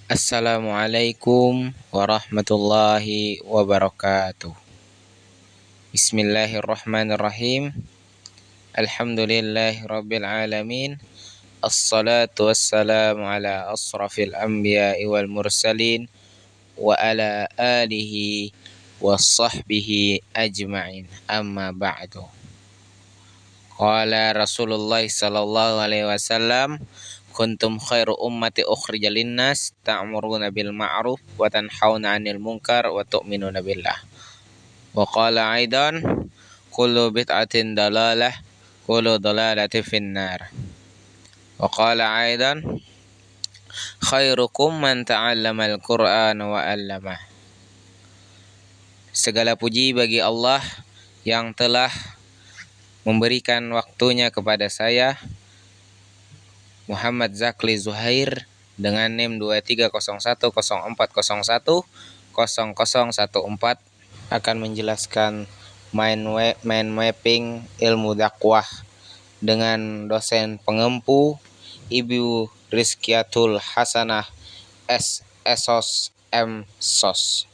Assalamualaikum warahmatullahi wabarakatuh. Bismillahirrahmanirrahim. Alhamdulillahi rabbil alamin. Assalatu wassalamu ala asrafil anbiya'i wal mursalin wa ala alihi wa sahbihi ajma'in. Amma ba'du. Qala Rasulullah sallallahu alaihi wasallam, kuntum khairu ummati ukhrijal linnas ta'muruna bil ma'ruf wa tanhauna 'anil munkar wa tu'minuna billah. Wa qala aidan, kullu bid'atin dalalah, kullu dalalatin finnar. Wa qala aidan, khairukum man ta'allama al-Qur'ana wa 'allamah. Segala puji bagi Allah yang telah memberikan waktunya kepada saya, Muhammad Zakli Zuhair, dengan NIM 230104010014, akan menjelaskan mind mapping ilmu dakwah dengan dosen pengempu Ibu Rizkiatul Hasanah SSOS MSOS.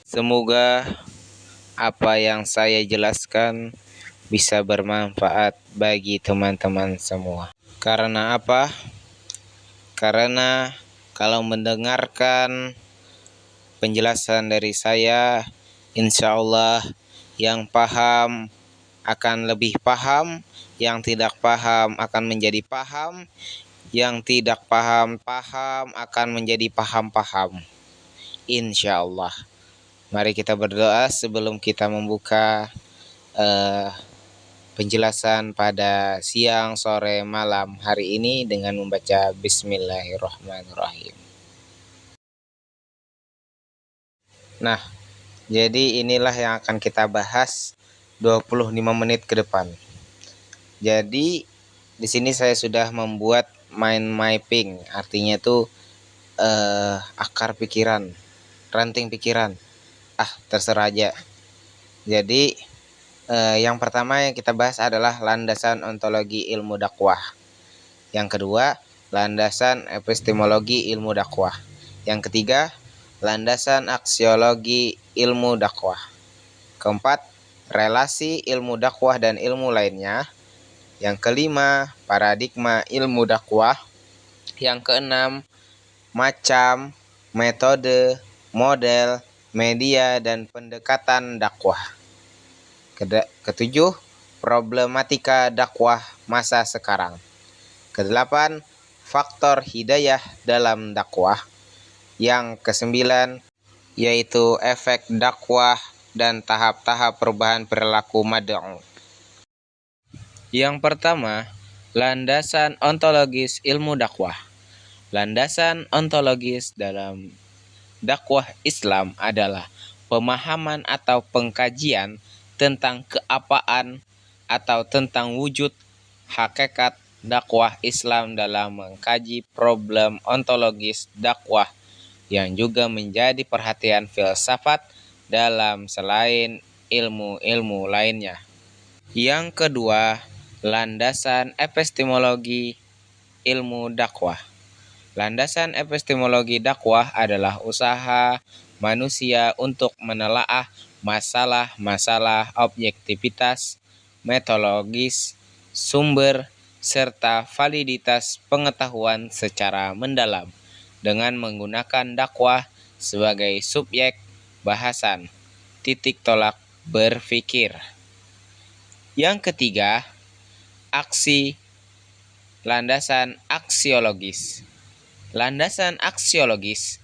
Semoga apa yang saya jelaskan bisa bermanfaat bagi teman-teman semua. Karena apa? Karena kalau mendengarkan penjelasan dari saya, insya Allah yang paham akan lebih paham, yang tidak paham akan menjadi paham, yang tidak paham akan menjadi paham. Insya Allah. Mari kita berdoa sebelum kita membuka penjelasan pada siang, sore, malam hari ini dengan membaca Bismillahirrahmanirrahim. Nah, jadi inilah yang akan kita bahas 25 menit ke depan. Jadi di sini saya sudah membuat mind mapping, artinya itu akar pikiran, ranting pikiran. Terserah aja. Jadi yang pertama yang kita bahas adalah landasan ontologi ilmu dakwah. Yang kedua, landasan epistemologi ilmu dakwah. Yang ketiga, landasan aksiologi ilmu dakwah. Keempat, relasi ilmu dakwah dan ilmu lainnya. Yang kelima, paradigma ilmu dakwah. Yang keenam, macam, metode, model, media, dan pendekatan dakwah. Ketujuh, problematika dakwah masa sekarang. Kedelapan, faktor hidayah dalam dakwah. Yang kesembilan, yaitu efek dakwah dan tahap-tahap perubahan perilaku mad'u. Yang pertama, landasan ontologis ilmu dakwah. Landasan ontologis dalam dakwah Islam adalah pemahaman atau pengkajian tentang keapaan atau tentang wujud hakikat dakwah Islam dalam mengkaji problem ontologis dakwah yang juga menjadi perhatian filsafat dalam selain ilmu-ilmu lainnya. Yang kedua, landasan epistemologi ilmu dakwah. Landasan epistemologi dakwah adalah usaha manusia untuk menelaah masalah-masalah objektivitas, metodologis, sumber, serta validitas pengetahuan secara mendalam dengan menggunakan dakwah sebagai subjek bahasan, titik tolak berpikir. Yang ketiga, aksi, landasan aksiologis. Landasan aksiologis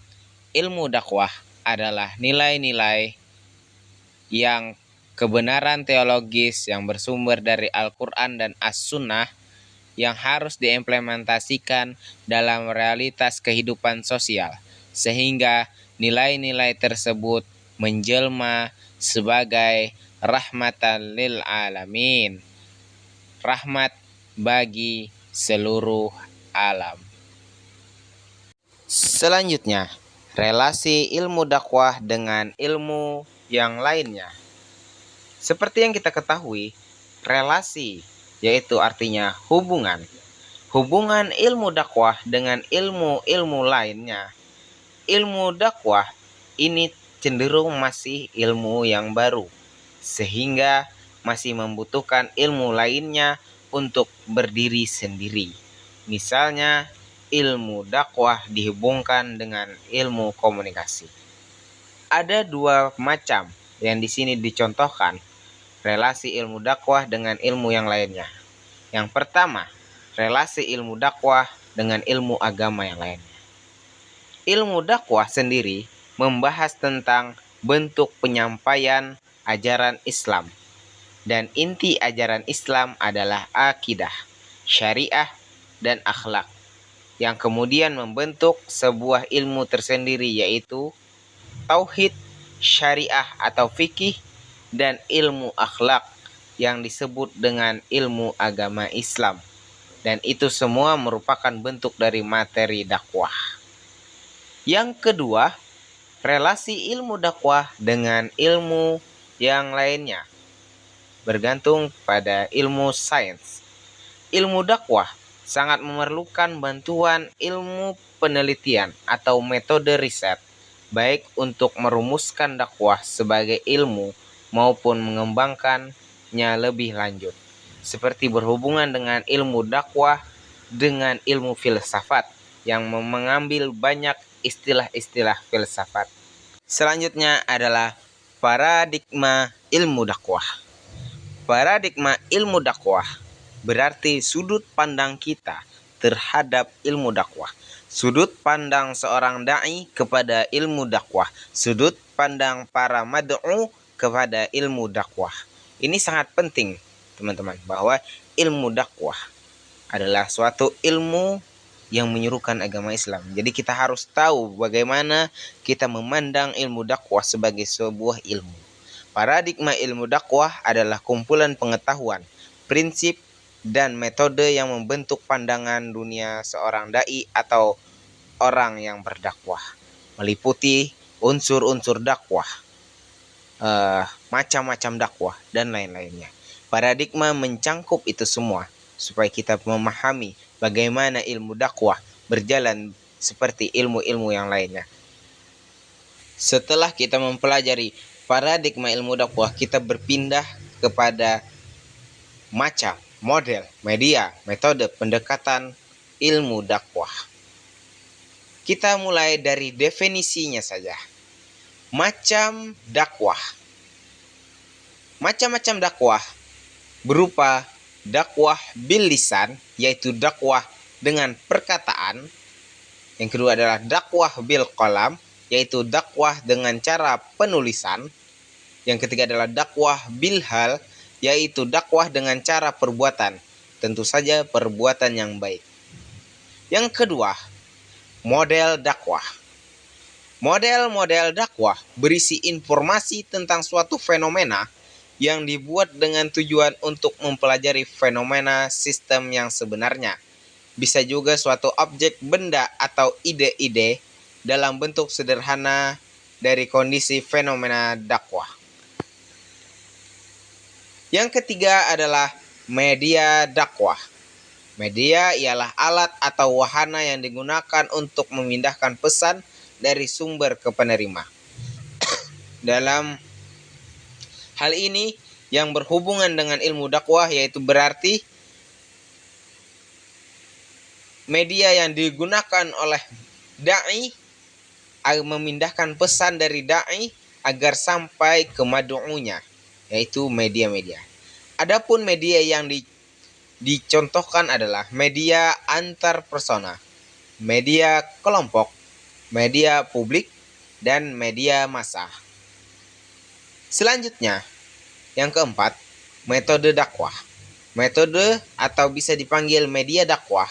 ilmu dakwah adalah nilai-nilai yang kebenaran teologis yang bersumber dari Al-Quran dan As-Sunnah yang harus diimplementasikan dalam realitas kehidupan sosial, sehingga nilai-nilai tersebut menjelma sebagai rahmatan lil alamin, rahmat bagi seluruh alam. Selanjutnya, relasi ilmu dakwah dengan ilmu yang lainnya. Seperti yang kita ketahui, relasi yaitu artinya hubungan. Hubungan ilmu dakwah dengan ilmu-ilmu lainnya. Ilmu dakwah ini cenderung masih ilmu yang baru, sehingga masih membutuhkan ilmu lainnya untuk berdiri sendiri. Misalnya, ilmu dakwah dihubungkan dengan ilmu komunikasi. Ada dua macam yang di sini dicontohkan relasi ilmu dakwah dengan ilmu yang lainnya. Yang pertama, relasi ilmu dakwah dengan ilmu agama yang lainnya. Ilmu dakwah sendiri membahas tentang bentuk penyampaian ajaran Islam. Dan inti ajaran Islam adalah akidah, syariah, dan akhlak. Yang kemudian membentuk sebuah ilmu tersendiri yaitu tauhid, syariah atau fikih, dan ilmu akhlak yang disebut dengan ilmu agama Islam. Dan itu semua merupakan bentuk dari materi dakwah. Yang kedua, relasi ilmu dakwah dengan ilmu yang lainnya bergantung pada ilmu sains. Ilmu dakwah sangat memerlukan bantuan ilmu penelitian atau metode riset, baik untuk merumuskan dakwah sebagai ilmu maupun mengembangkannya lebih lanjut, seperti berhubungan dengan ilmu dakwah dengan ilmu filsafat yang mengambil banyak istilah-istilah filsafat. Selanjutnya adalah paradigma ilmu dakwah. Paradigma ilmu dakwah berarti sudut pandang kita terhadap ilmu dakwah. Sudut pandang seorang da'i kepada ilmu dakwah. Sudut pandang para mad'u kepada ilmu dakwah. Ini sangat penting, teman-teman, bahwa ilmu dakwah adalah suatu ilmu yang menyerukan agama Islam. Jadi kita harus tahu bagaimana kita memandang ilmu dakwah sebagai sebuah ilmu. Paradigma ilmu dakwah adalah kumpulan pengetahuan, prinsip, dan metode yang membentuk pandangan dunia seorang dai atau orang yang berdakwah, meliputi unsur-unsur dakwah, macam-macam dakwah, dan lain-lainnya. Paradigma mencangkup itu semua supaya kita memahami bagaimana ilmu dakwah berjalan seperti ilmu-ilmu yang lainnya. Setelah kita mempelajari paradigma ilmu dakwah, kita berpindah kepada macam, model, media, metode pendekatan ilmu dakwah. Kita mulai dari definisinya saja. Macam dakwah. Macam-macam dakwah berupa dakwah bil lisan, yaitu dakwah dengan perkataan. Yang kedua adalah dakwah bil qalam, yaitu dakwah dengan cara penulisan. Yang ketiga adalah dakwah bil hal, yaitu dakwah dengan cara perbuatan. Tentu saja perbuatan yang baik. Yang kedua, model dakwah. Model-model dakwah berisi informasi tentang suatu fenomena yang dibuat dengan tujuan untuk mempelajari fenomena sistem yang sebenarnya. Bisa juga suatu objek, benda, atau ide-ide dalam bentuk sederhana dari kondisi fenomena dakwah. Yang ketiga adalah media dakwah. Media ialah alat atau wahana yang digunakan untuk memindahkan pesan dari sumber ke penerima. Dalam hal ini yang berhubungan dengan ilmu dakwah yaitu berarti media yang digunakan oleh da'i memindahkan pesan dari da'i agar sampai ke mad'unya, yaitu media-media. Adapun media yang dicontohkan adalah media antar persona, media kelompok, media publik, dan media massa. Selanjutnya, yang keempat, metode dakwah. Metode atau bisa dipanggil media dakwah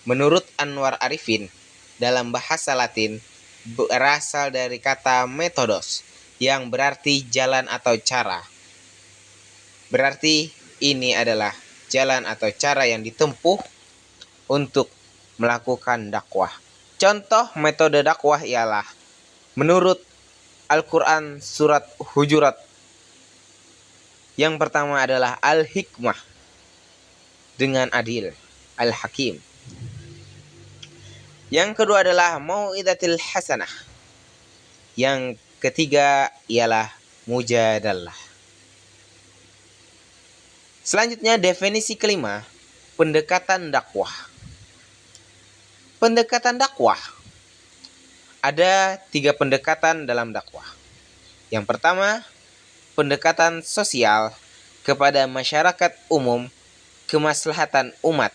menurut Anwar Arifin dalam bahasa Latin berasal dari kata metodos yang berarti jalan atau cara. Berarti ini adalah jalan atau cara yang ditempuh untuk melakukan dakwah. Contoh metode dakwah ialah menurut Al-Quran surat Hujurat. Yang pertama adalah al-hikmah dengan adil, al-hakim. Yang kedua adalah mau'izatil hasanah. Yang ketiga ialah mujadalah. Selanjutnya definisi kelima, pendekatan dakwah. Pendekatan dakwah. Ada 3 pendekatan dalam dakwah. Yang pertama, pendekatan sosial kepada masyarakat umum, kemaslahatan umat.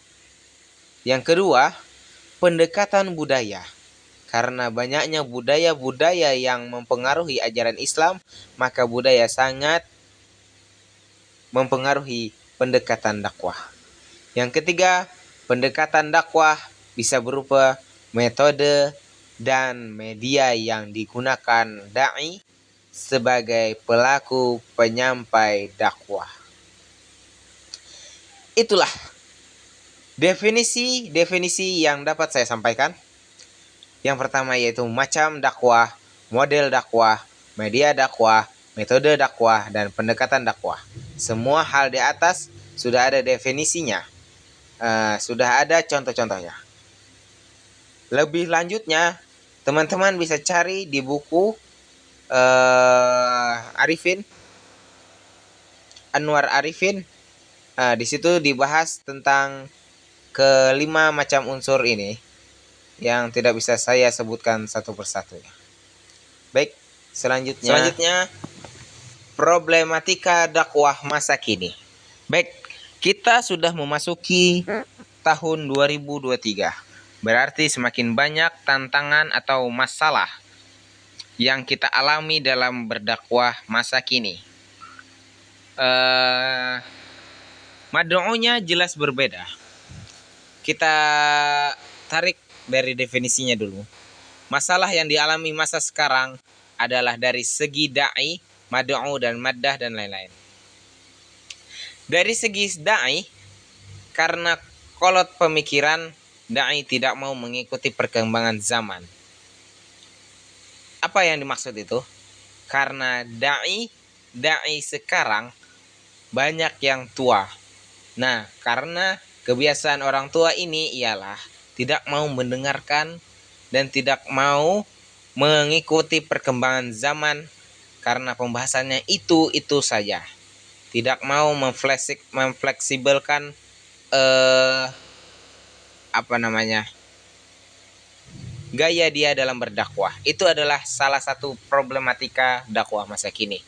Yang kedua, pendekatan budaya. Karena banyaknya budaya-budaya yang mempengaruhi ajaran Islam, maka budaya sangat mempengaruhi pendekatan dakwah. Yang ketiga, pendekatan dakwah bisa berupa metode dan media yang digunakan da'i sebagai pelaku penyampai dakwah. Itulah definisi yang dapat saya sampaikan. Yang pertama yaitu macam dakwah, model dakwah, media dakwah, metode dakwah, dan pendekatan dakwah. Semua hal di atas sudah ada definisinya, sudah ada contoh-contohnya. Lebih lanjutnya, teman-teman bisa cari di buku Anwar Arifin. Di situ dibahas tentang kelima macam unsur ini yang tidak bisa saya sebutkan satu persatu. Baik, selanjutnya problematika dakwah masa kini. Baik, kita sudah memasuki tahun 2023. Berarti semakin banyak tantangan atau masalah yang kita alami dalam berdakwah masa kini. Mad'unya jelas berbeda. Kita tarik dari definisinya dulu. Masalah yang dialami masa sekarang adalah dari segi da'i, mad'u dan maddah dan lain-lain. Dari segi da'i, karena kolot pemikiran, da'i tidak mau mengikuti perkembangan zaman. Apa yang dimaksud itu? Karena da'i sekarang banyak yang tua. Nah, karena kebiasaan orang tua ini ialah tidak mau mendengarkan dan tidak mau mengikuti perkembangan zaman karena pembahasannya itu saja. Tidak mau memfleksibelkan gaya dia dalam berdakwah. Itu adalah salah satu problematika dakwah masa kini.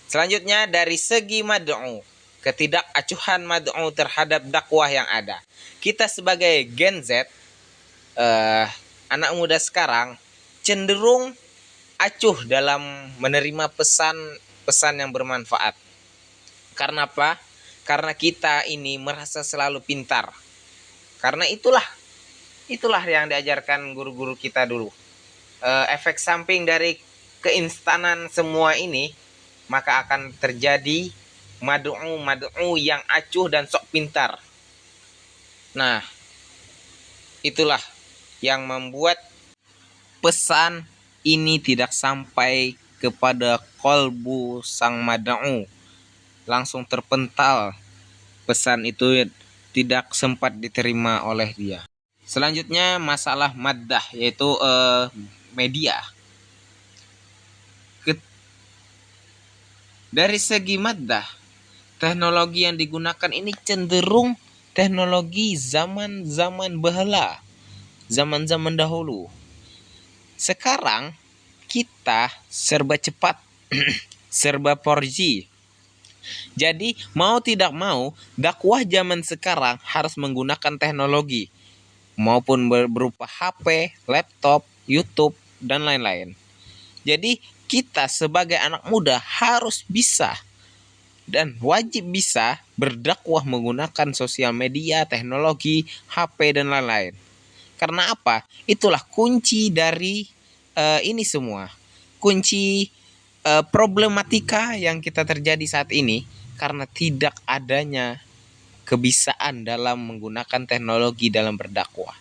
Selanjutnya dari segi mad'u, ketidakacuhan mad'u terhadap dakwah yang ada. Kita sebagai Gen Z, anak muda sekarang cenderung acuh dalam menerima pesan yang bermanfaat. Karena apa? Karena kita ini merasa selalu pintar. Karena itulah yang diajarkan guru-guru kita dulu. Efek samping dari keinstanan semua ini, maka akan terjadi mad'u yang acuh dan sok pintar. Nah, itulah yang membuat pesan ini tidak sampai kepada kolbu sang mad'u. Langsung terpental. Pesan itu tidak sempat diterima oleh dia. Selanjutnya masalah maddah, yaitu media. Dari segi maddah, teknologi yang digunakan ini cenderung teknologi zaman-zaman bahala, zaman-zaman dahulu. Sekarang kita serba cepat, serba 4G. Jadi mau tidak mau, dakwah zaman sekarang harus menggunakan teknologi, maupun berupa HP, laptop, YouTube, dan lain-lain. Jadi kita sebagai anak muda harus bisa dan wajib bisa berdakwah menggunakan sosial media, teknologi, HP, dan lain-lain. Karena apa? Itulah kunci dari ini semua. Kunci problematika yang kita terjadi saat ini karena tidak adanya kebisaan dalam menggunakan teknologi dalam berdakwah.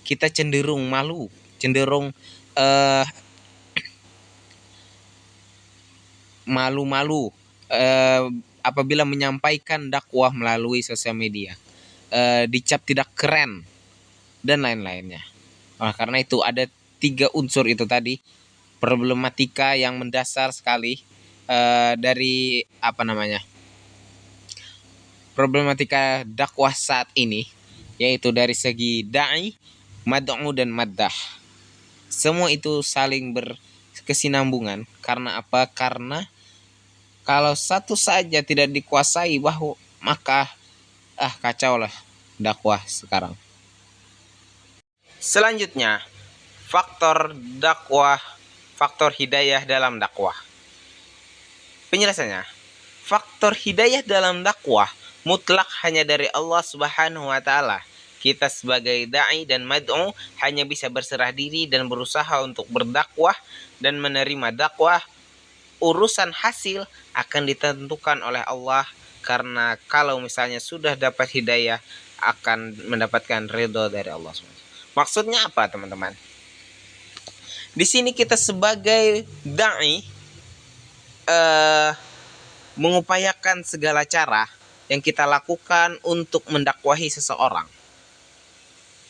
Kita cenderung malu, cenderung malu-malu apabila menyampaikan dakwah melalui sosial media, dicap tidak keren dan lain-lainnya. Karena itu ada 3 unsur itu tadi, problematika yang mendasar sekali dari problematika dakwah saat ini, yaitu dari segi da'i, mad'u dan maddah. Semua itu saling berkesinambungan. Karena apa? Karena kalau satu saja tidak dikuasai maka kacau lah dakwah sekarang. Selanjutnya, faktor dakwah, faktor hidayah dalam dakwah. Penjelasannya, faktor hidayah dalam dakwah mutlak hanya dari Allah Subhanahu wa taala. Kita sebagai dai dan mad'u hanya bisa berserah diri dan berusaha untuk berdakwah dan menerima dakwah. Urusan hasil akan ditentukan oleh Allah, karena kalau misalnya sudah dapat hidayah akan mendapatkan ridho dari Allah SWT. Maksudnya apa, teman-teman? Di sini kita sebagai dai mengupayakan segala cara yang kita lakukan untuk mendakwahi seseorang.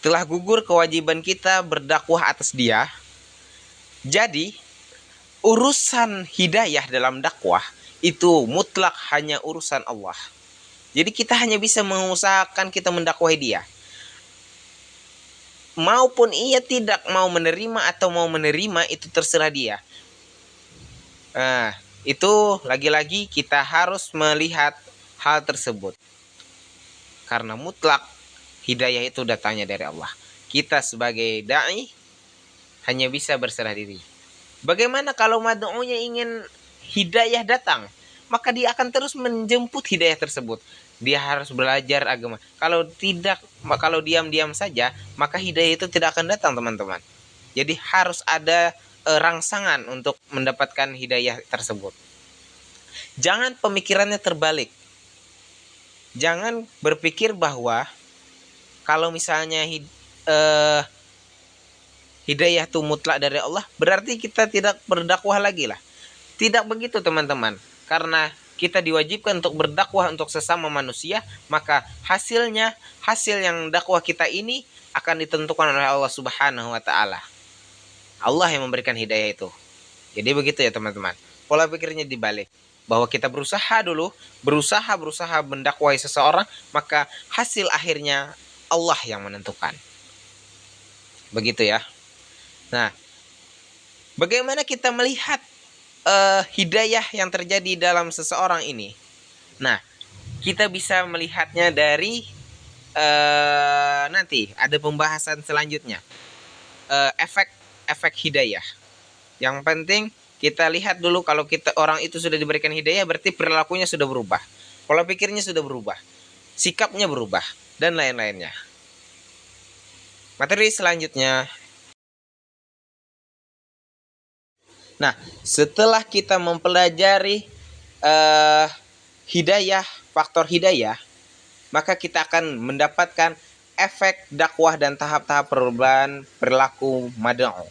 Telah gugur kewajiban kita berdakwah atas dia. Jadi, urusan hidayah dalam dakwah itu mutlak hanya urusan Allah. Jadi kita hanya bisa mengusahakan kita mendakwahi dia. Maupun ia tidak mau menerima atau mau menerima, itu terserah dia. Itu lagi-lagi kita harus melihat hal tersebut. Karena mutlak hidayah itu datangnya dari Allah. Kita sebagai da'i hanya bisa berserah diri. Bagaimana kalau mad'unya ingin hidayah datang? Maka dia akan terus menjemput hidayah tersebut. Dia harus belajar agama. Kalau tidak, kalau diam-diam saja, maka hidayah itu tidak akan datang, teman-teman. Jadi harus ada rangsangan untuk mendapatkan hidayah tersebut. Jangan pemikirannya terbalik. Jangan berpikir bahwa kalau misalnya hidayah itu mutlak dari Allah, berarti kita tidak berdakwah lagi lah. Tidak begitu, teman-teman. Karena kita diwajibkan untuk berdakwah untuk sesama manusia, maka hasil yang dakwah kita ini akan ditentukan oleh Allah Subhanahu wa taala. Allah yang memberikan hidayah itu. Jadi begitu ya, teman-teman. Pola pikirnya dibalik. Bahwa kita berusaha mendakwahi seseorang, maka hasil akhirnya Allah yang menentukan. Begitu ya. Nah, bagaimana kita melihat hidayah yang terjadi dalam seseorang ini? Nah, kita bisa melihatnya dari nanti ada pembahasan selanjutnya, efek hidayah. Yang penting kita lihat dulu, kalau orang itu sudah diberikan hidayah, berarti perilakunya sudah berubah, pola pikirnya sudah berubah, sikapnya berubah, dan lain-lainnya. Materi selanjutnya. Nah, setelah kita mempelajari hidayah, faktor hidayah, maka kita akan mendapatkan efek dakwah dan tahap-tahap perubahan perilaku mad'u.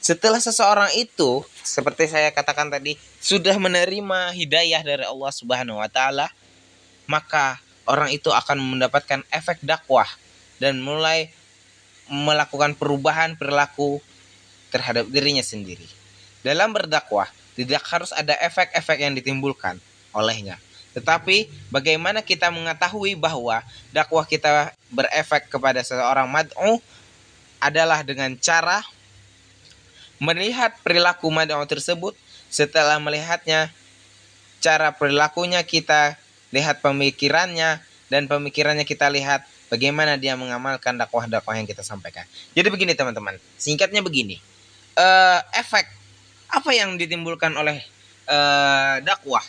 Setelah seseorang itu, seperti saya katakan tadi, sudah menerima hidayah dari Allah Subhanahu wa taala, maka orang itu akan mendapatkan efek dakwah dan mulai melakukan perubahan perilaku terhadap dirinya sendiri. Dalam berdakwah tidak harus ada efek-efek yang ditimbulkan olehnya. Tetapi bagaimana kita mengetahui bahwa dakwah kita berefek kepada seseorang mad'u adalah dengan cara melihat perilaku mad'u tersebut. Setelah melihatnya, cara perilakunya kita lihat pemikirannya, dan pemikirannya kita lihat bagaimana dia mengamalkan dakwah-dakwah yang kita sampaikan. Jadi begini, teman-teman, singkatnya begini, efek apa yang ditimbulkan oleh dakwah?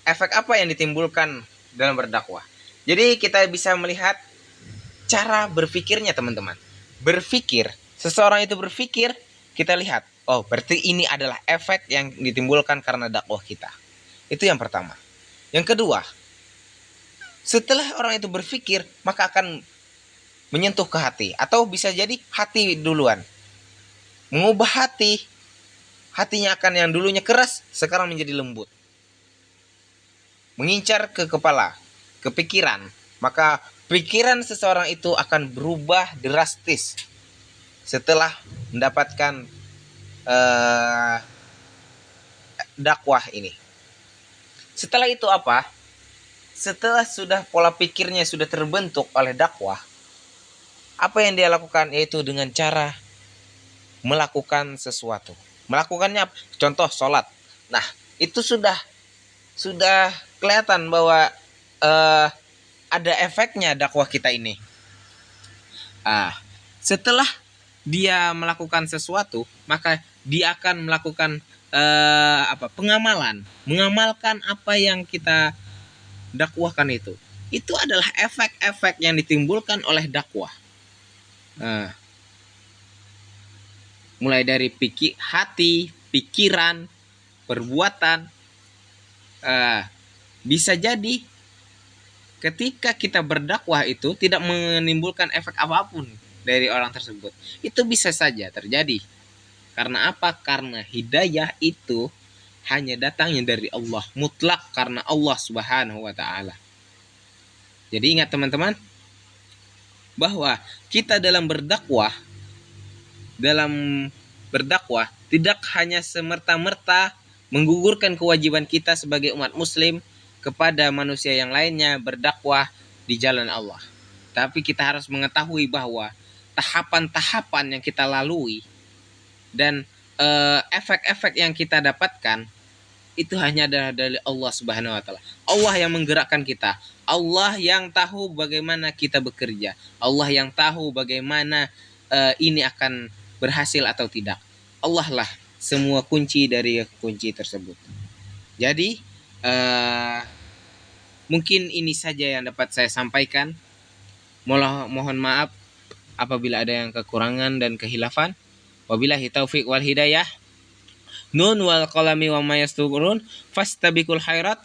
Efek apa yang ditimbulkan dalam berdakwah? Jadi kita bisa melihat cara berpikirnya, teman-teman. Seseorang itu berpikir, kita lihat, oh berarti ini adalah efek yang ditimbulkan karena dakwah kita. Itu yang pertama. Yang kedua, setelah orang itu berpikir, maka akan menyentuh ke hati, atau bisa jadi hati duluan. Mengubah hatinya akan yang dulunya keras sekarang menjadi lembut, mengincar ke kepala, ke pikiran, maka pikiran seseorang itu akan berubah drastis setelah mendapatkan dakwah ini. Setelah itu apa? Setelah sudah pola pikirnya sudah terbentuk oleh dakwah, apa yang dia lakukan? Yaitu dengan cara melakukan sesuatu. Melakukannya contoh sholat. Nah, itu sudah kelihatan bahwa ada efeknya dakwah kita ini. Setelah dia melakukan sesuatu, maka dia akan melakukan pengamalan, mengamalkan apa yang kita dakwahkan itu. Itu adalah efek-efek yang ditimbulkan oleh dakwah. Mulai dari hati, pikiran, perbuatan. Bisa jadi ketika kita berdakwah itu tidak menimbulkan efek apapun dari orang tersebut. Itu bisa saja terjadi. Karena apa? Karena hidayah itu hanya datangnya dari Allah, mutlak karena Allah Subhanahu wa taala. Jadi ingat teman-teman, bahwa kita dalam berdakwah tidak hanya semerta-merta menggugurkan kewajiban kita sebagai umat muslim kepada manusia yang lainnya berdakwah di jalan Allah. Tapi kita harus mengetahui bahwa tahapan-tahapan yang kita lalui dan efek-efek yang kita dapatkan itu hanya dari Allah Subhanahu wa taala. Allah yang menggerakkan kita. Allah yang tahu bagaimana kita bekerja. Allah yang tahu bagaimana ini akan berhasil atau tidak. Allah lah semua kunci dari kunci tersebut. Jadi mungkin ini saja yang dapat saya sampaikan. Mohon maaf apabila ada yang kekurangan dan kehilafan. Wabillahi taufiq wal hidayah. Nun wal qalami wa ma yasturun fastabiqul khairat.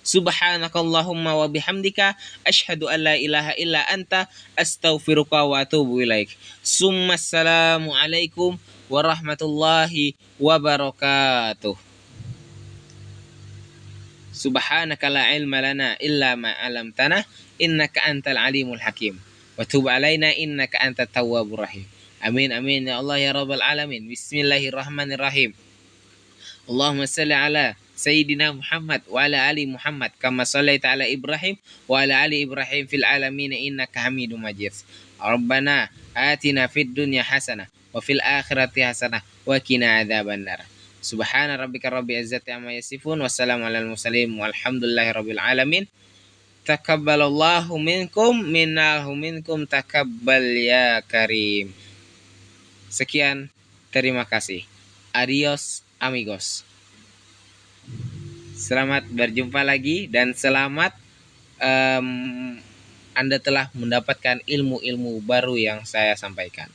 Subhanakallahumma wa bihamdika asyhadu an la ilaha illa anta astaghfiruka wa atubu ilaik. Assalamu alaikum warahmatullahi wabarakatuh. Subhanaka la ilma lana illa ma 'allamtana innaka antal alimul hakim. Wa tub alaina innaka antat tawwabur rahim. Amin amin ya Allah ya rabbal alamin. Bismillahirrahmanirrahim. Allahumma salli ala Sayyidina Muhammad wa ala ali Muhammad kama sallaita ala Ibrahim wa ala ali Ibrahim fil alamin innaka Hamidum Majid. Rabbana atina fid dunya hasanah wa fil akhirati hasanah wa qina adzabannar. Subhana rabbika rabbil izzati amma yasifun wassalamu alal mursalin walhamdulillahi rabbil alamin. Takabbalallahu minkum minkum takabbal ya karim. Sekian, terima kasih. Adios amigos. Selamat berjumpa lagi dan selamat Anda telah mendapatkan ilmu-ilmu baru yang saya sampaikan.